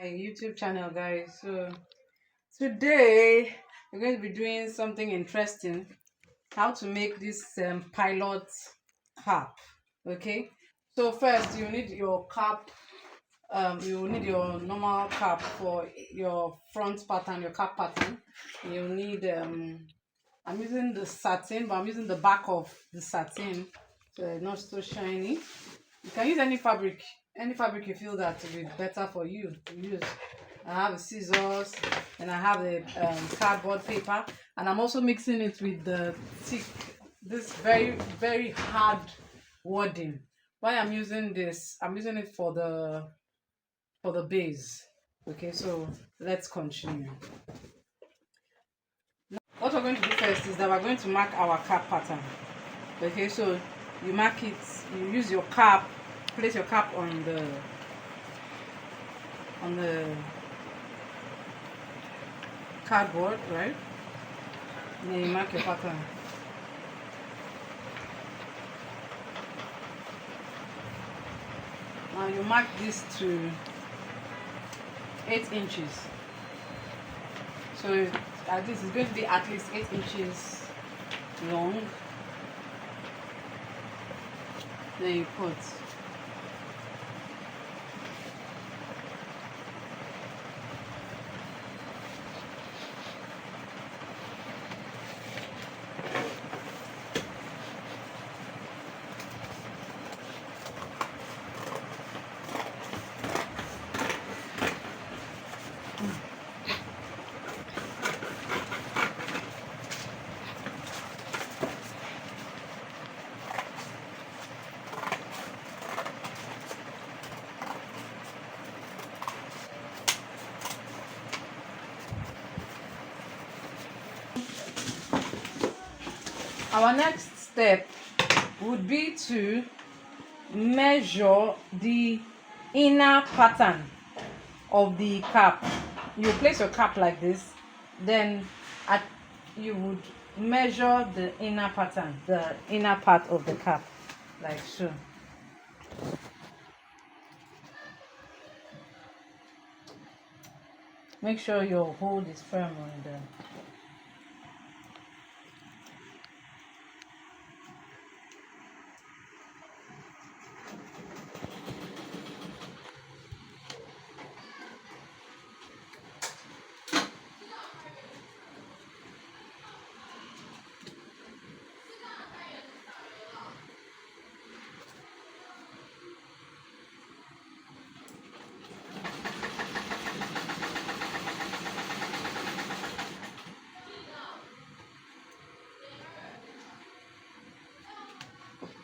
my YouTube channel, guys. So today we're going to be doing something interesting. How to make this pilot cap. Okay. So first you need your cap. You need your normal cap for your front pattern, your cap pattern. You need I'm using the satin, but I'm using the back of the satin, so it's not so shiny. You can use any fabric you feel that will be better for you to use. I have the scissors and I have the cardboard paper, and I'm also mixing it with the thick, this very hard wording. Why I'm using this? I'm using it for the base. Okay, so let's continue. What we're going to do first is that we're going to mark our cap pattern. Okay, so you mark it, you use your cap, place your cap on the cardboard, right? And then you mark your pattern. Now you mark this to 8 inches. So this is going to be at least 8 inches long. Then you put. Our next step would be to measure the inner pattern of the cap. You place your cap like this, then you would measure the inner pattern, the inner part of the cap, like so. Make sure your hold is firm on the.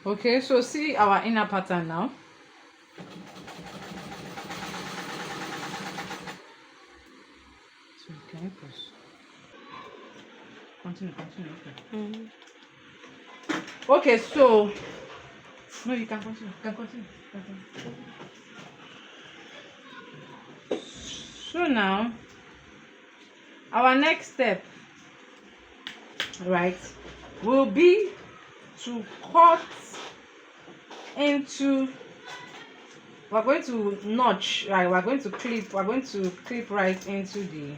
Okay, so see our inner pattern now. So can you push? Continue. Okay, so no, you can continue. You can continue. So now, our next step, right, will be to cut into. We're going to notch, right? We're going to clip. We're going to clip right into the.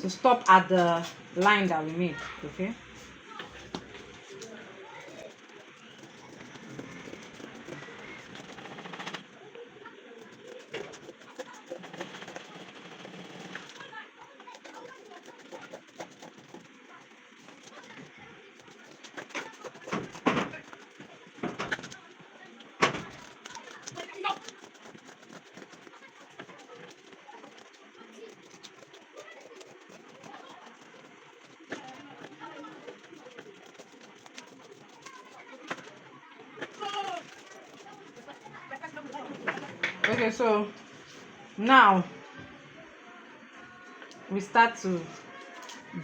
To stop at the line that we made. Okay. Okay, so now we start to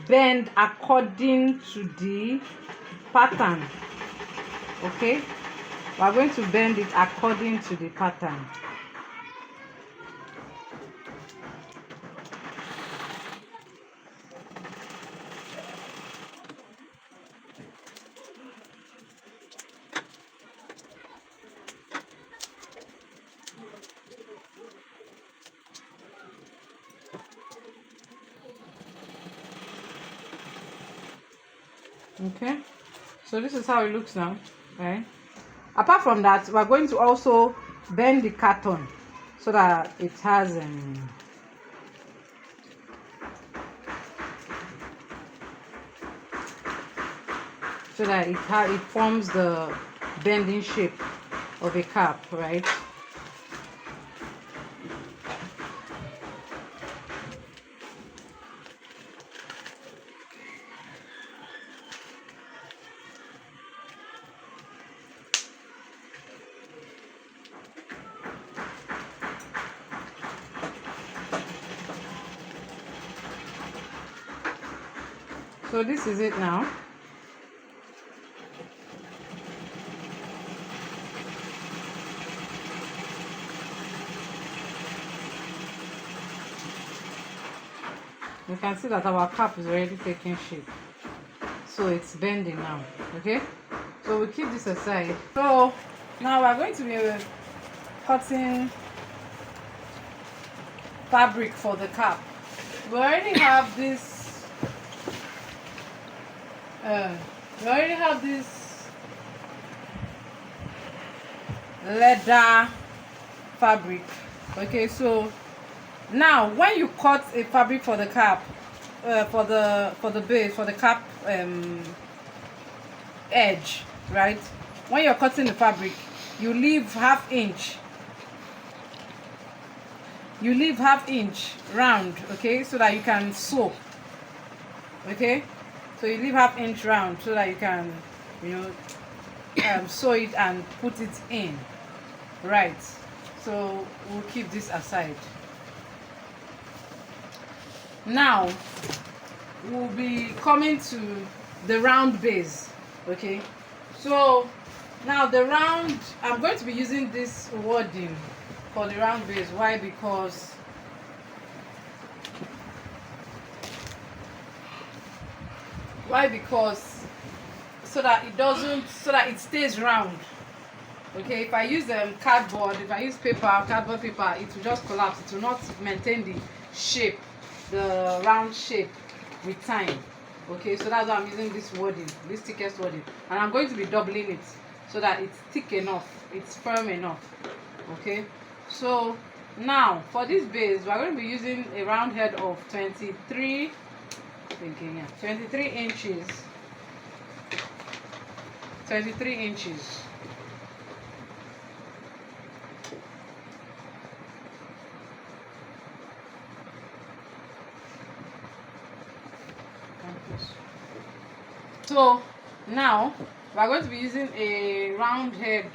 bend according to the pattern. Okay, we are going to bend it according to the pattern. Okay, so this is how it looks now, right? Apart from that, we're going to also bend the carton so that it has it forms the bending shape of a cap, right? So this is it now. You can see that our cap is already taking shape, so it's bending now. Okay, so we keep this aside. So now we're going to be cutting fabric for the cap. We already have this uh, we already have this leather fabric. Okay, so now when you cut a fabric for the cap, for the base, for the cap edge, right? When you're cutting the fabric, you leave half inch round, okay, so that you can sew. Okay, so you leave half inch round so that you can, you know, sew it and put it in, right? So we'll keep this aside. Now we'll be coming to the round base. Okay, so now the round, I'm going to be using this wording for the round base. Why? Because so that it stays round. Okay, if I use cardboard, if I use cardboard paper, it will just collapse. It will not maintain the shape, the round shape with time. Okay, so that's why I'm using this wording, this thickest wording, and I'm going to be doubling it so that it's thick enough, it's firm enough. Okay, so now for this base, we're going to be using a round head of 23 inches. 23 inches. So now we're going to be using a round head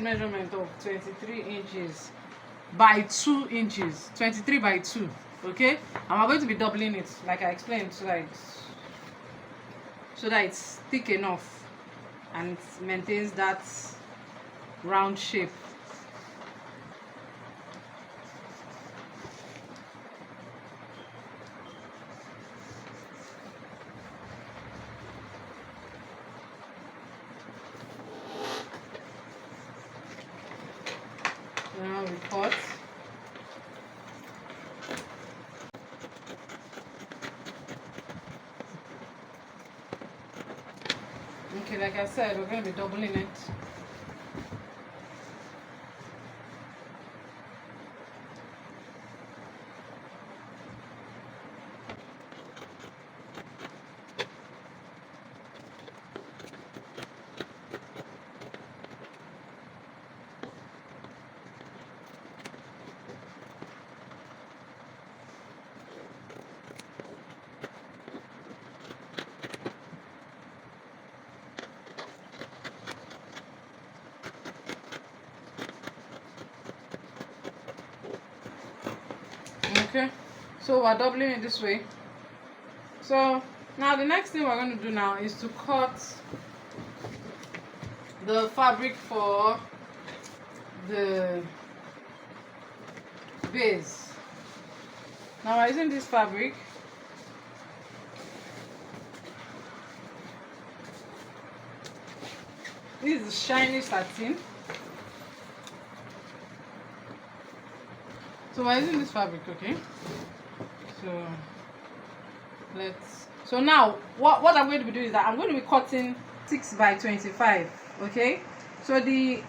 measurement of 23 inches by 2 inches, 23 by 2. Okay, and we're going to be doubling it like I explained, so that it's thick enough and it maintains that round shape. Now we cut. Okay, like I said, we're going to be doubling it. Okay, so we're doubling it this way. So now the next thing we're going to do now is to cut the fabric for the base. Now we're using this fabric. This is shiny satin. So we're using this fabric, okay? So let's So now what I'm going to be doing is that I'm going to be cutting 6 by 25. Okay, so the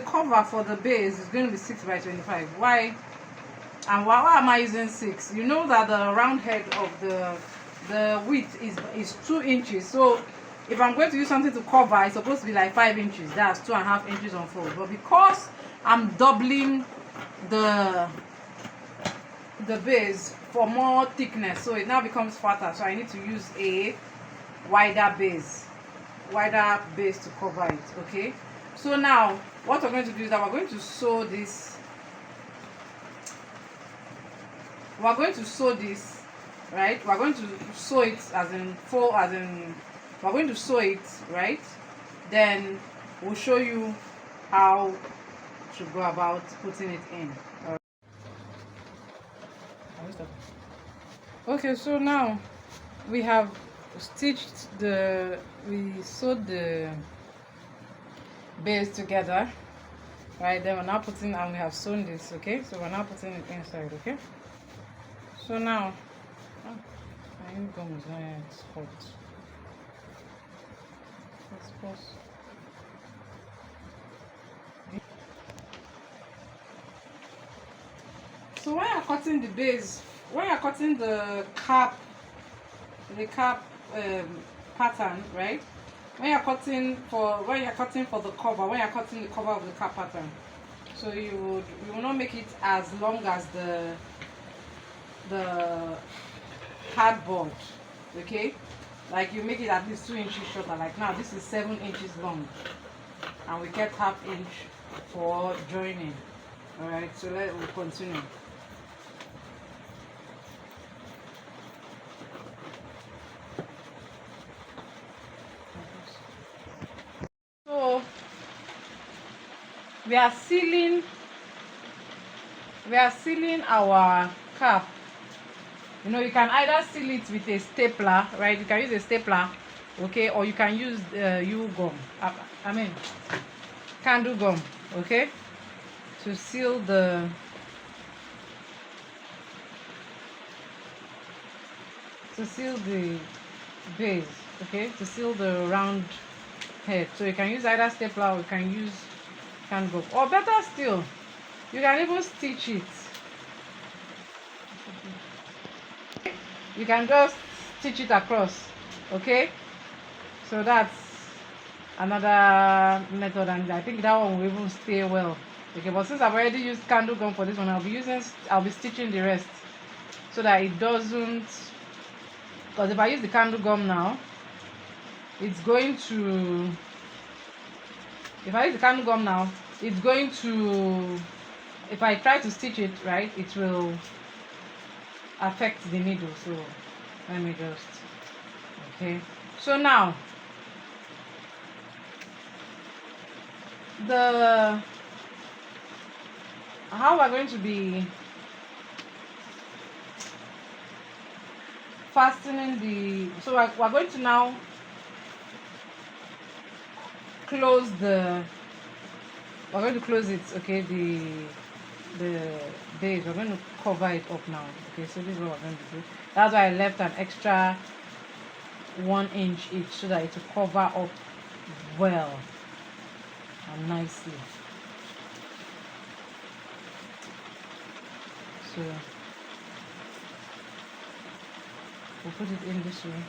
cover for the base is going to be 6 by 25. Why? And why am I using 6? You know that the round head of the width is 2 inches. So if I'm going to use something to cover, it's supposed to be like 5 inches. That's 2.5 inches on fold. But because I'm doubling the base for more thickness, so it now becomes fatter, so I need to use a wider base to cover it. Okay, so now what we're going to do is that we're going to sew this, right? We're going to sew it as in fold, as in we're going to sew it, right? Then we'll show you how to go about putting it in. Okay, so now we have we sewed the base together, right? Then we're now putting, and we have sewn this. Okay, so we're now putting it inside. Okay, so now my gum is not yet hot. Let's pause. So when you're cutting the base, when you're cutting the cap pattern, right? When you're cutting for the cover, when you're cutting the cover of the cap pattern, so you will not make it as long as the cardboard. Okay, like you make it at least 2 inches shorter. Like now this is 7 inches long, and we kept ½ inch for joining. All right, so we'll continue. So we are sealing our cap. You know, you can either seal it with a stapler, right? You can use a stapler, okay, or you can use gum. I mean candle gum, okay, to seal the base, okay, to seal the round head. So you can use either stapler or you can use candle gum, or better still, you can even stitch it. You can just stitch it across, okay? So that's another method, and I think that one will even stay well. Okay, but since I've already used candle gum for this one, I'll be stitching the rest so that it doesn't, because if I use the candle gum now, it's going to, if I try to stitch it, right, it will affect the needle. So let me just, okay, so now how we're going to be fastening so we're going to now close we're going to close it, okay, the base. We're going to cover it up now. Okay, so this is what we're going to do. That's why I left an extra 1 inch each, so that it will cover up well and nicely. So we'll put it in this way.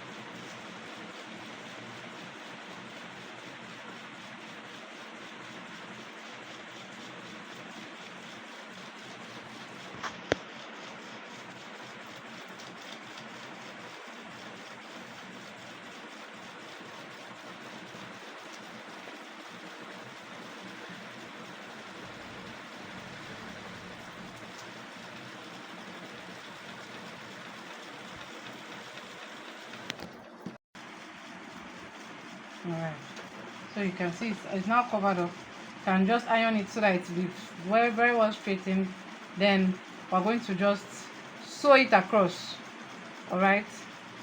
Alright, so you can see it's now covered up. You can just iron it so that it will be very, very well straightened. Then we're going to just sew it across. Alright,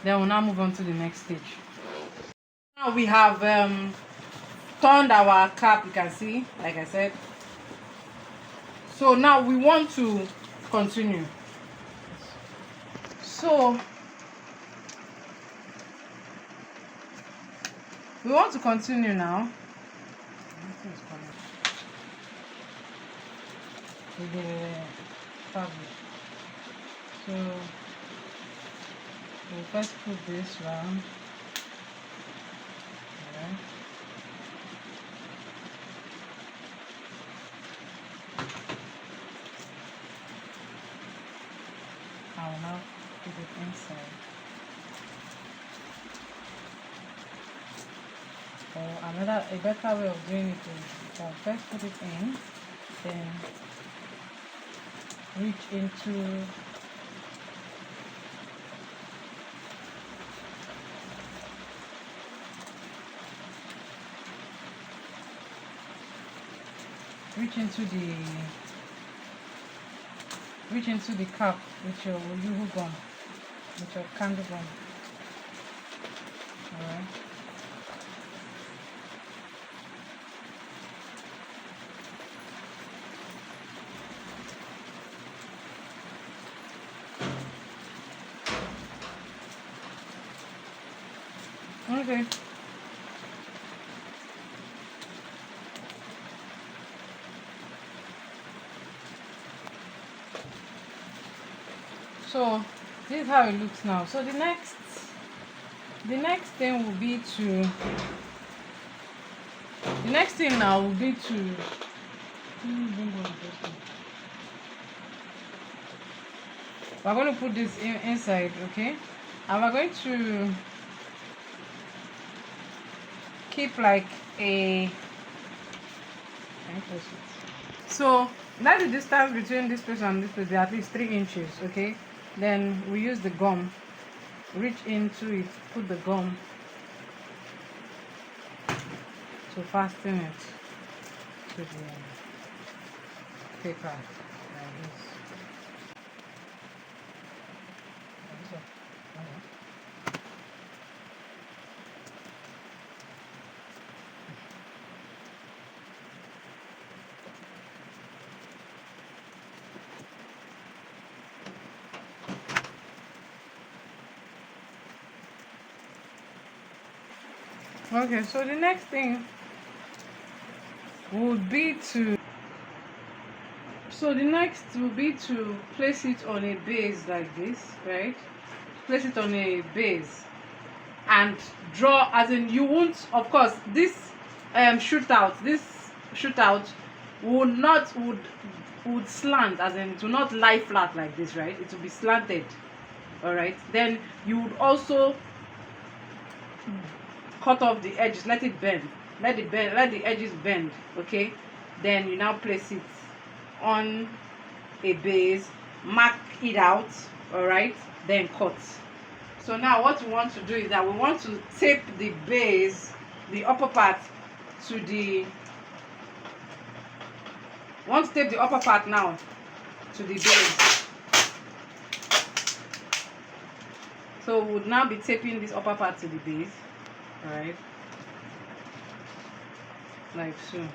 then we'll now move on to the next stage. Now we have turned our cap, you can see, like I said. So now we want to continue. So We want to continue now. With the fabric. So we'll first put this round. Alright. I will now put it inside. Or a better way of doing it is first put it in, then reach into reach into the cap with your Yoo-hoo gum, with your candle gum. Alright. Okay. So this is how it looks now. So the next thing will be to we're going to put this inside, okay, and we're going to keep like a so let the distance between this place and this place be at least 3 inches, okay. Then we use the gum, reach into it, put the gum to fasten it to the paper like this. Okay, so the next thing would be to place it on a base like this, right? Place it on a base and draw, as in you won't, of course, this shootout would slant, as in it will not lie flat like this, right? It will be slanted. All right, then you would also cut off the edges, let it bend, let the edges bend, okay. Then you now place it on a base, mark it out, all right, then cut. So now what we want to do is that we want to tape the base, the upper part to the now to the base. So we would now be taping this upper part to the base, all right, like so.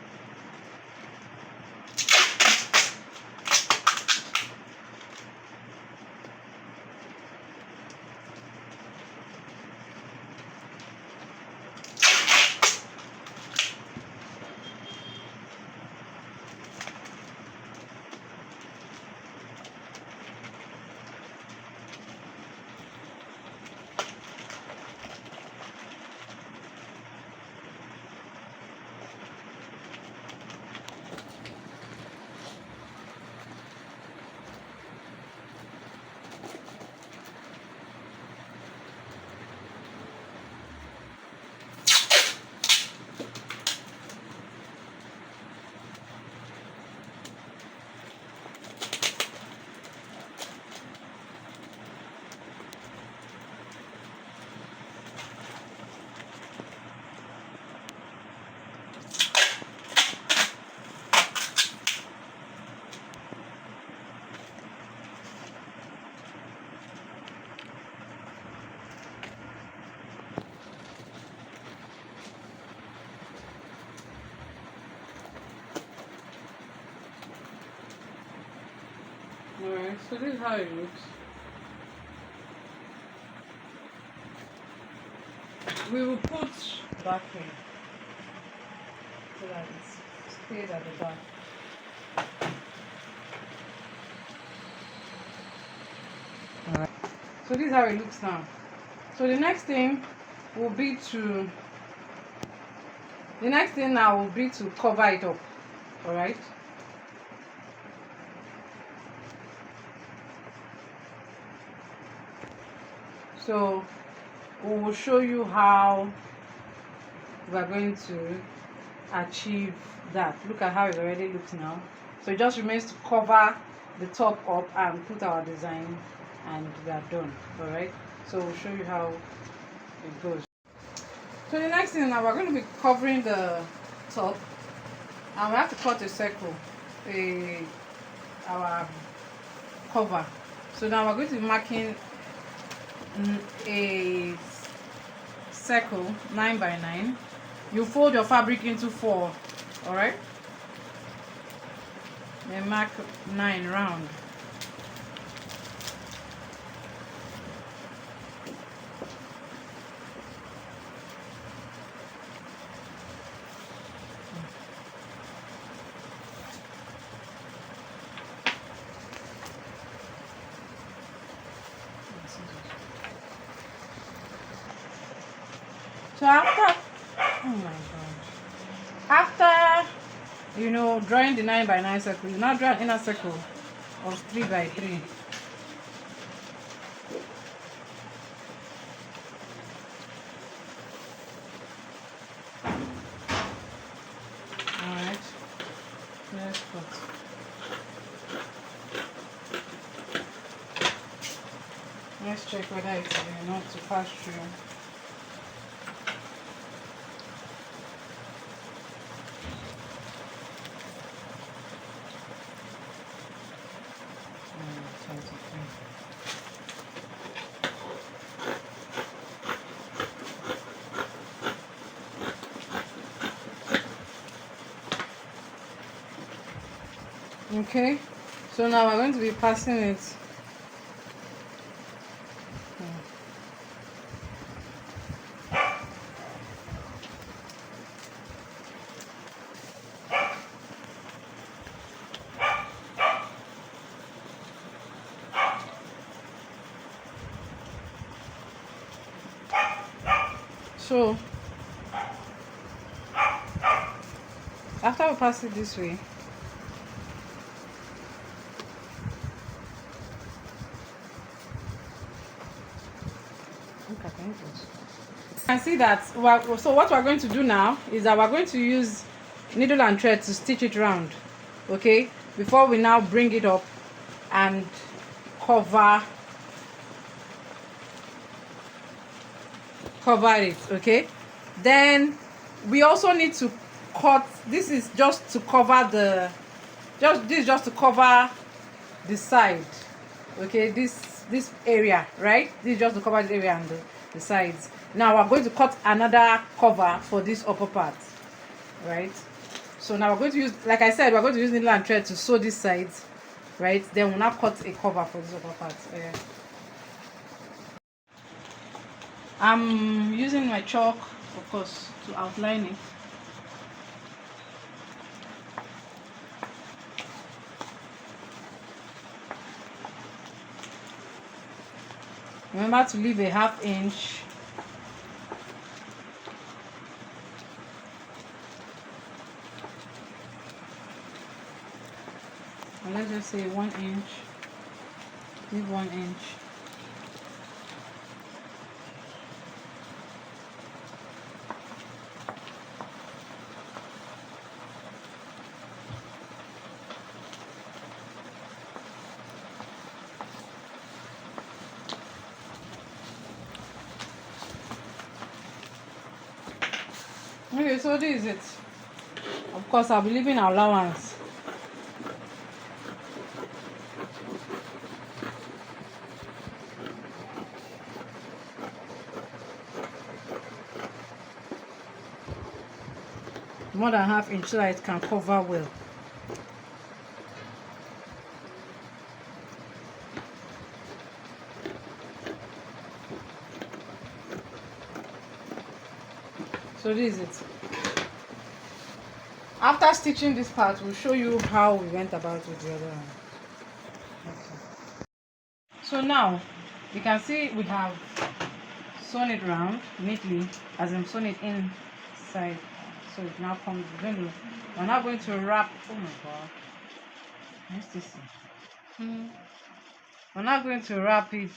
Alright, so this is how it looks. We will put back here so that it stays at the back. Alright. So this is how it looks now. So the next thing will be to now will be to cover it up. Alright. So we will show you how we are going to achieve that. Look at how it already looks now. So it just remains to cover the top up and put our design, and we are done. Alright, so we'll show you how it goes. So the next thing now, we're going to be covering the top, and we have to cut a circle, our cover. So now we're going to be marking a circle 9 by 9. You fold your fabric into 4. All right, then mark 9 round. So after, oh my god, after drawing the 9 by 9 circle, you now draw an inner circle of 3 by 3. Alright, let's cut. Let's check whether it's enough to pass through. Okay, so now we're going to be passing it. So after we pass it this way, you can see that so what we're going to do now is that we're going to use needle and thread to stitch it round, okay, before we now bring it up and cover it. Okay, then we also need to cut. This is just to cover just to cover the side, okay, this area, right? This is just to cover the area and the sides. Now we're going to cut another cover for this upper part, right? So now we're going to use, like I said, we're going to use needle and thread to sew these sides, right? Then we'll now cut a cover for this upper part. I'm using my chalk, of course, to outline it. Remember to leave a 1/2 inch. And let's just say 1 inch. Leave 1 inch. Okay, so this is it. Of course, I'll be leaving allowance. More than 1/2 inch so that it can cover well. So this is it. After stitching this part, we'll show you how we went about with the other one. Okay. So now you can see we have sewn it round neatly, as I'm sewn it inside. So it now comes. We're now going to wrap. Oh my god. What's this? We're now going to wrap it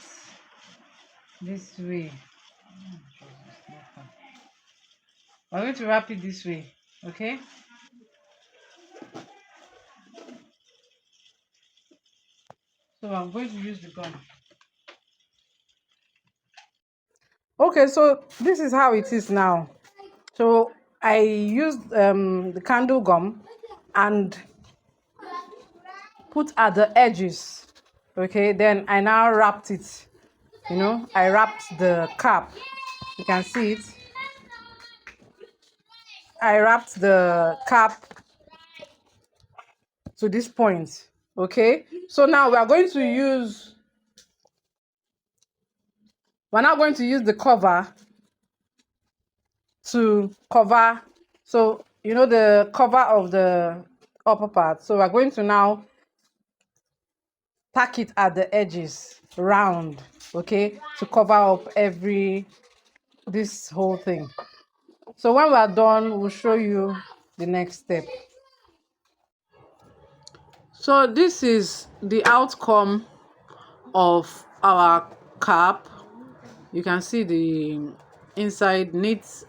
this way. We're going to wrap it this way, okay? So I'm going to use the gum. Okay, so this is how it is now. So I used the candle gum and put at the edges. Okay, then I now wrapped it. I wrapped the cap. You can see it. I wrapped the cap to this point. Okay, so now we're now going to use the cover to cover, so the cover of the upper part. So we're going to now tack it at the edges round, okay, to cover up this whole thing. So when we're done, we'll show you the next step. So this is the outcome of our cap. You can see the inside neat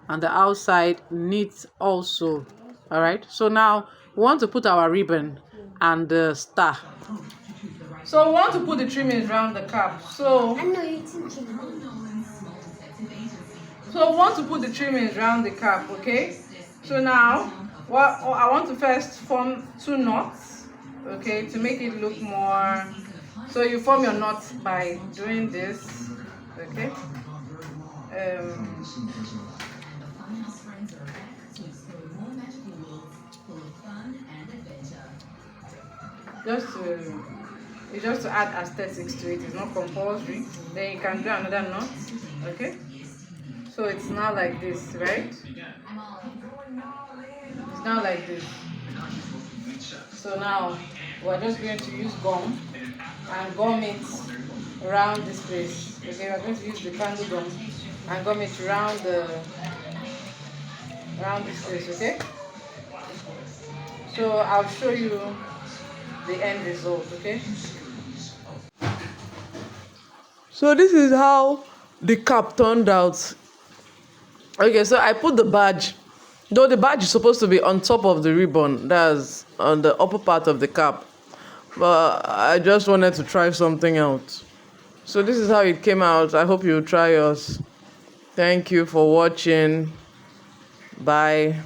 and the outside neat also. All right, so now we want to put our ribbon and the star. So we want to put the trimmings around the cap. So we want to put the trimmings around the cap, okay? So now I want to first form 2 knots, okay, to make it look more. So you form your knots by doing this, okay? Just to add aesthetics to it. It's not compulsory. Then you can do another knot, okay? So it's now like this, right? It's now like this. So now we're just going to use gum and gum it around this place. Okay, we're going to use the candle gum and gum it around this place, okay? So I'll show you the end result, okay? So this is how the cap turned out. Okay, so I put the badge. Though the badge is supposed to be on top of the ribbon, that's on the upper part of the cap. But I just wanted to try something out. So this is how it came out. I hope you try yours. Thank you for watching. Bye.